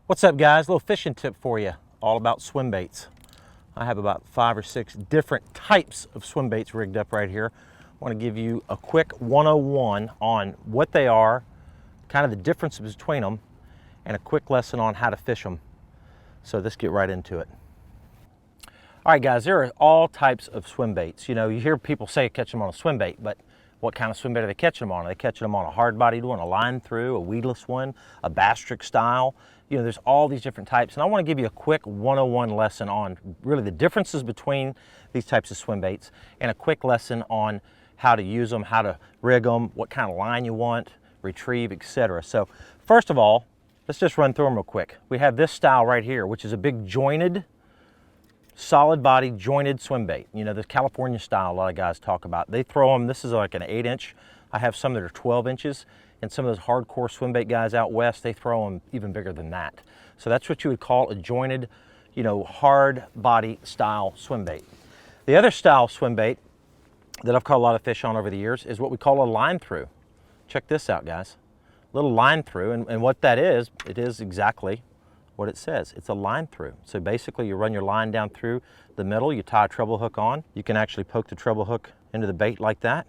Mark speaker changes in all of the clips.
Speaker 1: What's up, guys? A little fishing tip for you, all about swim baits. I have about 5 or 6 different types of swim baits rigged up right here. I want to give you a quick 101 on what they are, kind of the differences between them, and a quick lesson on how to fish them. So let's get right into it. All right, guys, there are all types of swim baits. You know, you hear people say catch them on a swim bait, but what kind of swim bait are they catching them on? Are they catching them on a hard-bodied one, a line through, a weedless one, a bass trick style? You know, there's all these different types, and I want to give you a quick 101 lesson on really the differences between these types of swim baits, and a quick lesson on how to use them, how to rig them, what kind of line you want, retrieve, etc. So first of all, let's just run through them real quick. We have this style right here, which is a big jointed, solid body jointed swim bait. You know, the California style a lot of guys talk about. They throw them, this is like an 8-inch. I have some that are 12 inches. And some of those hardcore swim bait guys out west, they throw them even bigger than that. So that's what you would call a jointed, you know, hard body style swim bait. The other style swim bait that I've caught a lot of fish on over the years is what we call a line through. Check this out, guys. Little line through, and what that is, it is exactly what it says. It's a line through. So basically you run your line down through the middle, you tie a treble hook on. You can actually poke the treble hook into the bait like that.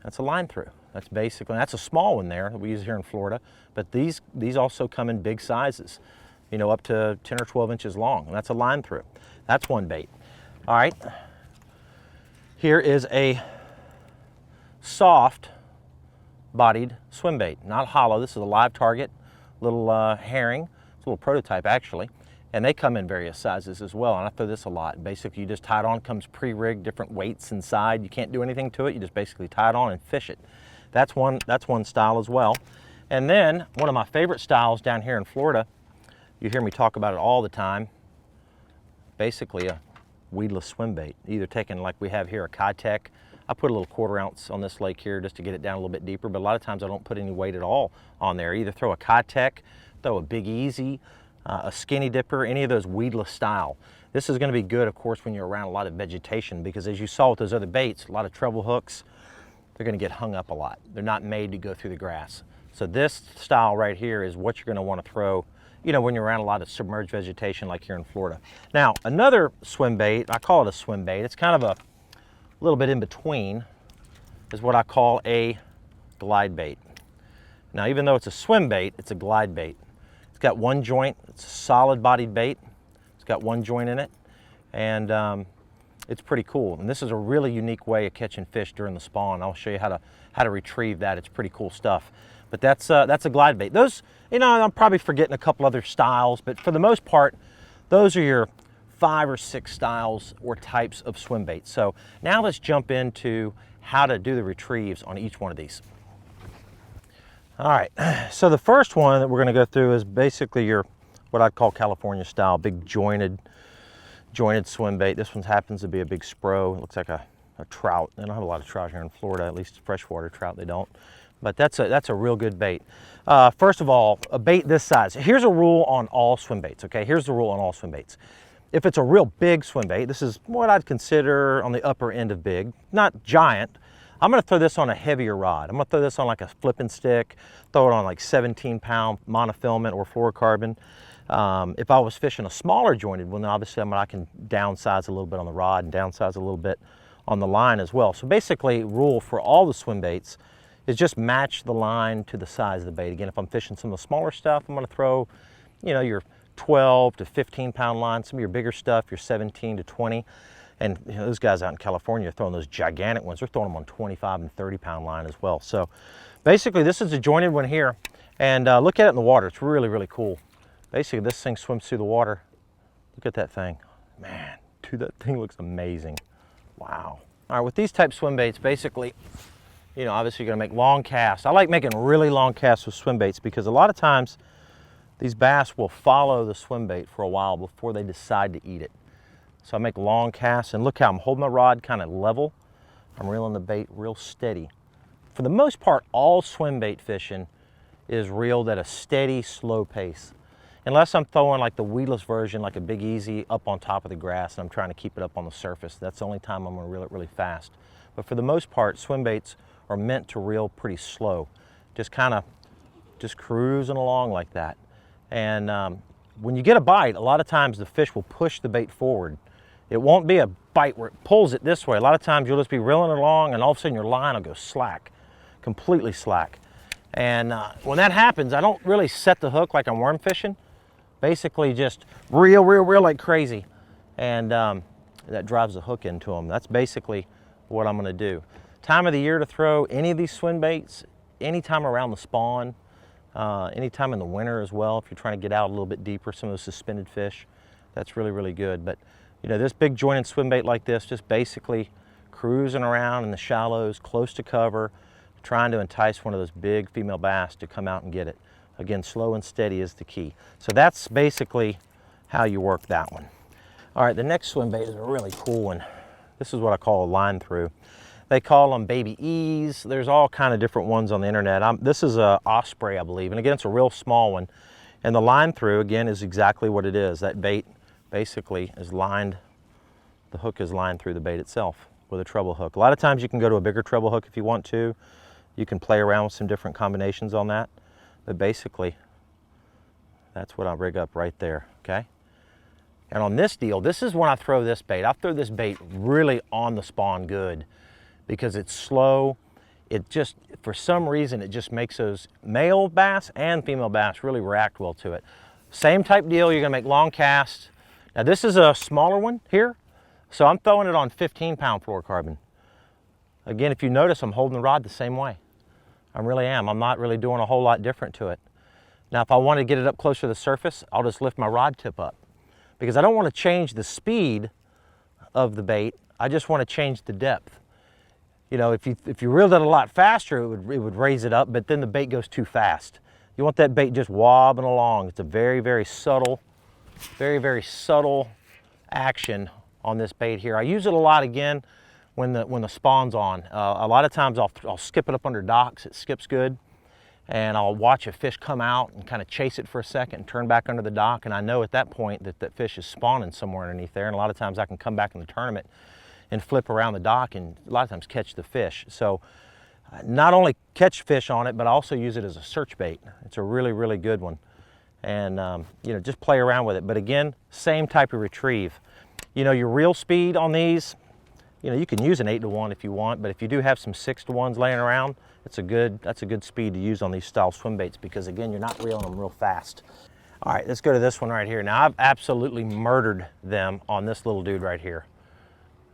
Speaker 1: That's a line through. That's basically, that's a small one there that we use here in Florida, but these also come in big sizes, you know, up to 10 or 12 inches long, and that's a line through. That's one bait. All right, here is a soft bodied swim bait, not hollow. This is a live target, little herring. It's a little prototype actually, and they come in various sizes as well, and I throw this a lot. Basically, you just tie it on, comes pre-rigged, different weights inside. You can't do anything to it. You just basically tie it on and fish it. That's one style as well. And then one of my favorite styles down here in Florida, you hear me talk about it all the time, basically a weedless swim bait. Either taking, like we have here, a Kitech. I put a little 1/4 ounce on this lake here just to get it down a little bit deeper, but a lot of times I don't put any weight at all on there. Either throw a Kitech, throw a Big Easy, a skinny dipper, any of those weedless style. This is going to be good, of course, when you're around a lot of vegetation, because as you saw with those other baits, a lot of treble hooks, they're going to get hung up a lot. They're not made to go through the grass. So this style right here is what you're going to want to throw, you know, when you're around a lot of submerged vegetation like here in Florida. Now, another swim bait, I call it a swim bait, it's kind of a little bit in between, is what I call a glide bait. Now, even though it's a swim bait, it's a glide bait. It's got one joint, it's a solid bodied bait. It's got one joint in it, and it's pretty cool. And this is a really unique way of catching fish during the spawn. I'll show you how to retrieve that. It's pretty cool stuff. But that's a glide bait. Those, you know, I'm probably forgetting a couple other styles, but for the most part, those are your 5 or 6 styles or types of swim baits. So now let's jump into how to do the retrieves on each one of these. All right, so the first one that we're going to go through is basically your, what I'd call California style, big jointed swim bait. This one happens to be a big spro. It looks like a trout. They don't have a lot of trout here in Florida, at least freshwater trout they don't. But that's a real good bait. First of all, a bait this size. Here's a rule on all swim baits, okay? Here's the rule on all swim baits. If it's a real big swim bait, this is what I'd consider on the upper end of big, not giant. I'm gonna throw this on a heavier rod. I'm gonna throw this on like a flipping stick, throw it on like 17-pound monofilament or fluorocarbon. If I was fishing a smaller jointed one, then obviously I can downsize a little bit on the rod and downsize a little bit on the line as well. So basically, rule for all the swim baits is just match the line to the size of the bait. Again, if I'm fishing some of the smaller stuff, I'm gonna throw, you know, your 12 to 15-pound line. Some of your bigger stuff, your 17 to 20. And you know, those guys out in California are throwing those gigantic ones. They're throwing them on 25 and 30-pound line as well. So basically, this is a jointed one here. And look at it in the water. It's really, really cool. Basically, this thing swims through the water. Look at that thing. Man, dude, that thing looks amazing. Wow. All right, with these type swim baits, basically, you know, obviously you're gonna make long casts. I like making really long casts with swim baits because a lot of times these bass will follow the swim bait for a while before they decide to eat it. So I make long casts, and look how I'm holding my rod kind of level. I'm reeling the bait real steady. For the most part, all swim bait fishing is reeled at a steady, slow pace. Unless I'm throwing like the weedless version, like a Big Easy, up on top of the grass, and I'm trying to keep it up on the surface. That's the only time I'm gonna reel it really fast. But for the most part, swim baits are meant to reel pretty slow. Just kind of cruising along like that. And when you get a bite, a lot of times the fish will push the bait forward. It won't be a bite where it pulls it this way. A lot of times you'll just be reeling it along and all of a sudden your line will go slack, completely slack. And when that happens, I don't really set the hook like I'm worm fishing. Basically just reel like crazy. And that drives the hook into them. That's basically what I'm gonna do. Time of the year to throw any of these swim baits, anytime around the spawn, anytime in the winter as well, if you're trying to get out a little bit deeper, some of those suspended fish, that's really good. But you know, this big jointed swim bait like this, just basically cruising around in the shallows, close to cover, trying to entice one of those big female bass to come out and get it. Again, slow and steady is the key. So that's basically how you work that one. All right, the next swim bait is a really cool one. This is what I call a line through. They call them baby E's. There's all kind of different ones on the internet. This is a Osprey, I believe, and again, it's a real small one. And the line through, again, is exactly what it is. That bait basically is lined, the hook is lined through the bait itself with a treble hook. A lot of times you can go to a bigger treble hook if you want to. You can play around with some different combinations on that. But basically, that's what I rig up right there, okay? And on this deal, this is when I throw this bait. I throw this bait really on the spawn good because it's slow. It just, for some reason, it just makes those male bass and female bass really react well to it. Same type deal, you're gonna make long casts. Now this is a smaller one here, so I'm throwing it on 15-pound fluorocarbon. Again, if you notice, I'm holding the rod the same way. I really am. I'm not really doing a whole lot different to it. Now, if I want to get it up closer to the surface, I'll just lift my rod tip up because I don't want to change the speed of the bait. I just want to change the depth. You know, if you reeled it a lot faster, it would raise it up, but then the bait goes too fast. You want that bait just wobbling along. It's a very subtle action on this bait here. I use it a lot again when the spawn's on. A lot of times I'll skip it up under docks. It skips good. And I'll watch a fish come out and kind of chase it for a second and turn back under the dock. And I know at that point that that fish is spawning somewhere underneath there. And a lot of times I can come back in the tournament and flip around the dock and a lot of times catch the fish. So not only catch fish on it, but I also use it as a search bait. It's a really good one. And you know, just play around with it. But again, same type of retrieve. You know, your reel speed on these, you know, you can use an 8-to-1 if you want, but if you do have some 6-to-1s laying around, that's a good speed to use on these style swim baits because again, you're not reeling them real fast. All right, let's go to this one right here. Now I've absolutely murdered them on this little dude right here.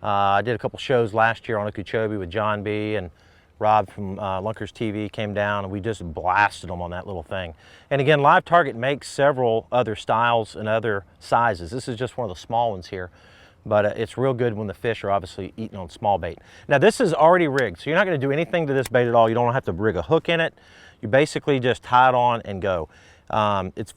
Speaker 1: I did a couple shows last year on Okeechobee with John B. and Rob from Lunkers TV came down and we just blasted them on that little thing. And again, Live Target makes several other styles and other sizes. This is just one of the small ones here. But it's real good when the fish are obviously eating on small bait. Now this is already rigged, so you're not gonna do anything to this bait at all. You don't have to rig a hook in it. You basically just tie it on and go. It's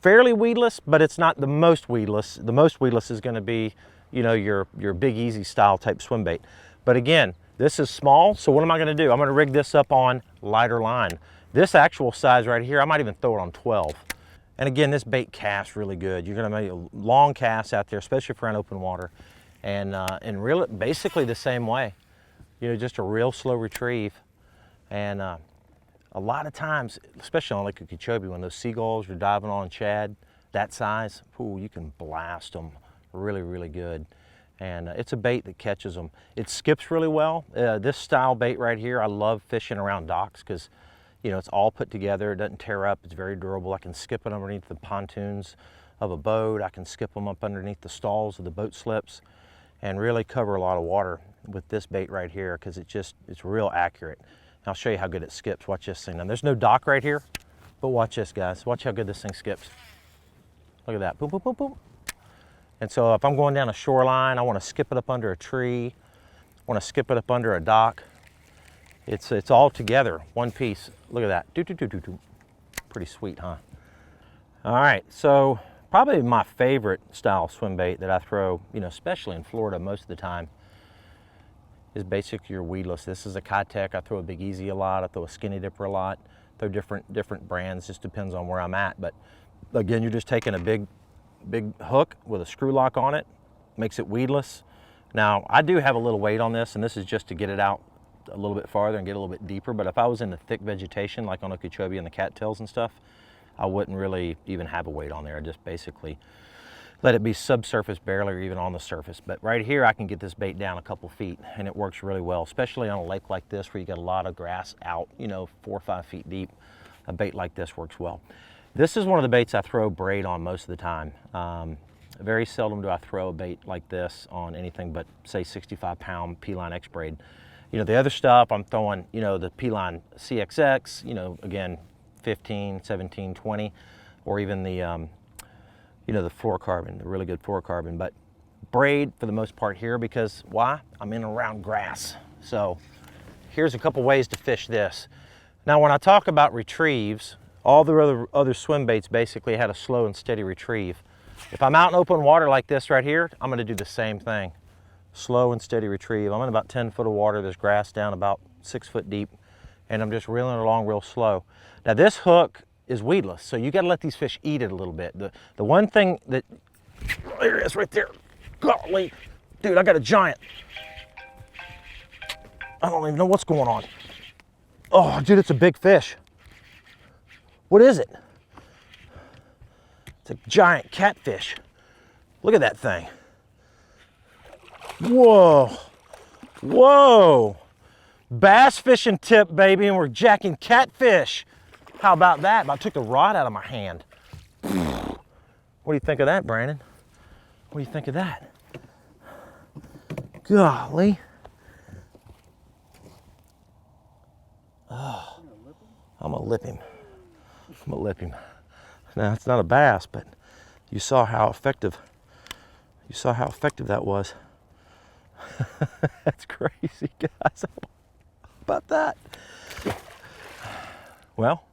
Speaker 1: fairly weedless, but it's not the most weedless. The most weedless is gonna be, you know, your Big Easy style type swim bait. But again, this is small, so what am I gonna do? I'm gonna rig this up on lighter line. This actual size right here, I might even throw it on 12. And again, this bait casts really good. You're gonna make a long cast out there, especially if you're in open water, and reel it basically the same way. You know, just a real slow retrieve. And a lot of times, especially on Lake Okeechobee, when those seagulls you're diving on shad, that size, ooh, you can blast them really good. And it's a bait that catches them. It skips really well. This style bait right here, I love fishing around docks because you know, it's all put together, it doesn't tear up, it's very durable. I can skip it underneath the pontoons of a boat, I can skip them up underneath the stalls of the boat slips and really cover a lot of water with this bait right here because it's real accurate. And I'll show you how good it skips. Watch this thing. Now there's no dock right here, but watch this, guys. Watch how good this thing skips. Look at that, boom, boom, boom, boom. And so if I'm going down a shoreline, I want to skip it up under a tree, I want to skip it up under a dock. It's all together, one piece. Look at that. Doo. Pretty sweet, huh? All right, so probably my favorite style swim bait that I throw, you know, especially in Florida most of the time, is basically your weedless. This is a Kitech. I throw a Big Easy a lot. I throw a Skinny Dipper a lot. Throw different brands. Just depends on where I'm at. But again, you're just taking a big hook with a screw lock on it. Makes it weedless. Now I do have a little weight on this, and this is just to get it out a little bit farther and get a little bit deeper. But if I was in the thick vegetation like on Okeechobee and the cattails and stuff, I wouldn't really even have a weight on there. I just basically let it be subsurface barely or even on the surface. But right here I can get this bait down a couple feet and it works really well, especially on a lake like this where you got a lot of grass out, you know, 4 or 5 feet deep. A bait like this works well. This is one of the baits I throw braid on most of the time. Very seldom do I throw a bait like this on anything but say 65-pound P-line X braid. You know, the other stuff I'm throwing, you know, the P-line CXX, you know, again, 15, 17, 20, or even the, you know, the fluorocarbon, the really good fluorocarbon. But braid for the most part here because why? I'm in and around grass. So here's a couple ways to fish this. Now, when I talk about retrieves, all the other swim baits basically had a slow and steady retrieve. If I'm out in open water like this right here, I'm gonna do the same thing. Slow and steady retrieve. I'm in about 10 foot of water. There's grass down about 6 foot deep, and I'm just reeling it along real slow. Now this hook is weedless, so you gotta let these fish eat it a little bit. The one thing that, there it is right there. Golly, dude, I got a giant. I don't even know what's going on. Oh, dude, it's a big fish. What is it? It's a giant catfish. Look at that thing. Whoa, whoa. Bass fishing tip, baby, and we're jacking catfish. How about that? I took the rod out of my hand. What do you think of that, Brandon? What do you think of that? Golly. Oh, I'm gonna lip him. I'm gonna lip him. Now, it's not a bass, but you saw how effective that was. That's crazy, guys. How about that? Well,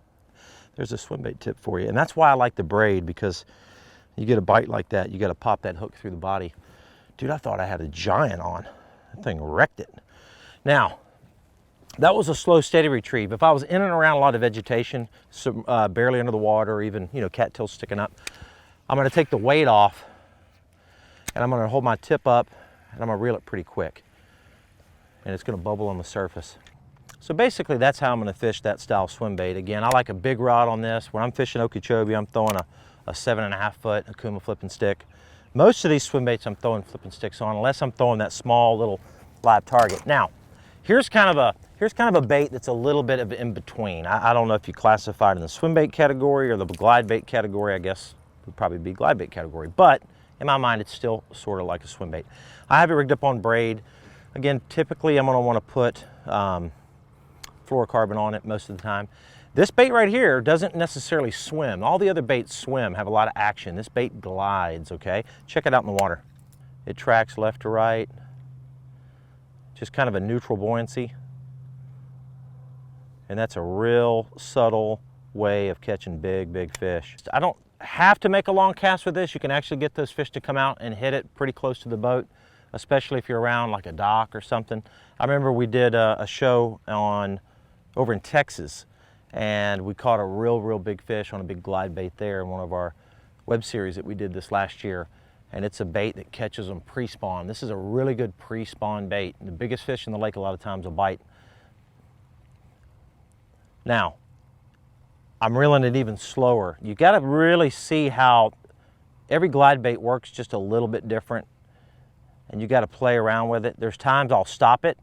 Speaker 1: there's a swim bait tip for you. And that's why I like the braid, because you get a bite like that, you got to pop that hook through the body. Dude, I thought I had a giant on. That thing wrecked it. Now, that was a slow, steady retrieve. If I was in and around a lot of vegetation, barely under the water, or even, you know, cattails sticking up, I'm gonna take the weight off and I'm gonna hold my tip up and I'm gonna reel it pretty quick. And it's gonna bubble on the surface. So basically that's how I'm gonna fish that style swim bait. Again, I like a big rod on this. When I'm fishing Okeechobee, I'm throwing a 7.5 foot Akuma flipping stick. Most of these swim baits I'm throwing flipping sticks on, unless I'm throwing that small little live target. Now, here's kind of a bait that's a little bit of in between. I don't know if you classify it in the swim bait category or the glide bait category. I guess it would probably be glide bait category, but in my mind, it's still sort of like a swim bait. I have it rigged up on braid. Again, typically I'm gonna wanna put fluorocarbon on it most of the time. This bait right here doesn't necessarily swim. All the other baits swim, have a lot of action. This bait glides, okay? Check it out in the water. It tracks left to right. Just kind of a neutral buoyancy. And that's a real subtle way of catching big, big fish. I don't have to make a long cast with this. You can actually get those fish to come out and hit it pretty close to the boat, especially if you're around like a dock or something. I remember we did a show over in Texas, and we caught a real big fish on a big glide bait there in one of our web series that we did this last year. And it's a bait that catches them pre-spawn. This is a really good pre-spawn bait. The biggest fish in the lake a lot of times will bite. Now, I'm reeling it even slower. You gotta really see how every glide bait works just a little bit different, and you gotta play around with it. There's times I'll stop it.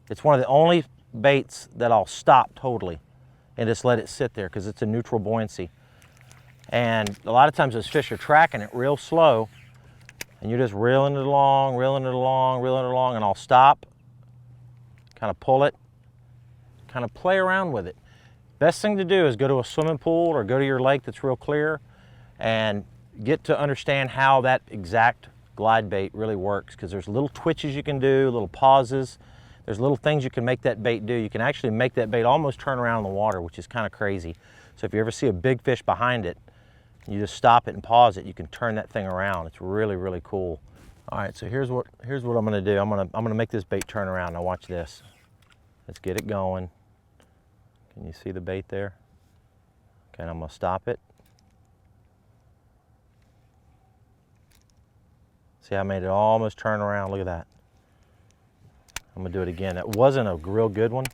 Speaker 1: It's one of the only baits that I'll stop totally and just let it sit there because it's a neutral buoyancy. And a lot of times those fish are tracking it real slow, and you're just reeling it along, and I'll stop, kind of pull it, kind of play around with it. Best thing to do is go to a swimming pool or go to your lake that's real clear and get to understand how that exact glide bait really works, because there's little twitches you can do, little pauses. There's little things you can make that bait do. You can actually make that bait almost turn around in the water, which is kind of crazy. So if you ever see a big fish behind it, you just stop it and pause it, you can turn that thing around. It's really cool. All right, so here's what I'm gonna do. I'm gonna make this bait turn around. Now watch this. Let's get it going. Can you see the bait there? Okay, and I'm gonna stop it. See, I made it almost turn around. Look at that. I'm gonna do it again. That wasn't a real good one.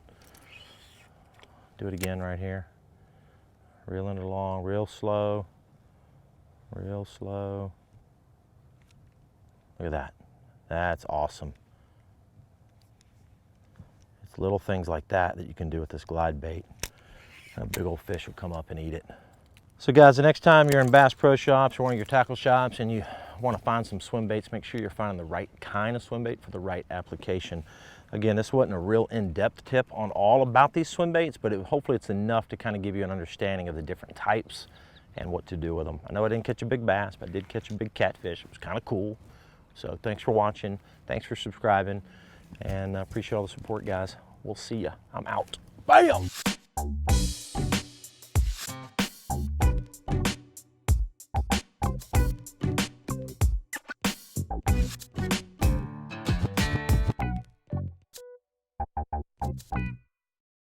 Speaker 1: Do it again right here. Reeling it along real slow, real slow. Look at that. That's awesome. It's little things like that that you can do with this glide bait. A big old fish will come up and eat it. So guys, the next time you're in Bass Pro Shops or one of your tackle shops and you want to find some swim baits, make sure you're finding the right kind of swim bait for the right application. Again, this wasn't a real in-depth tip on all about these swim baits, but hopefully it's enough to kind of give you an understanding of the different types and what to do with them. I know I didn't catch a big bass, but I did catch a big catfish. It was kind of cool. So thanks for watching. Thanks for subscribing. And I appreciate all the support, guys. We'll see ya. I'm out. Bam!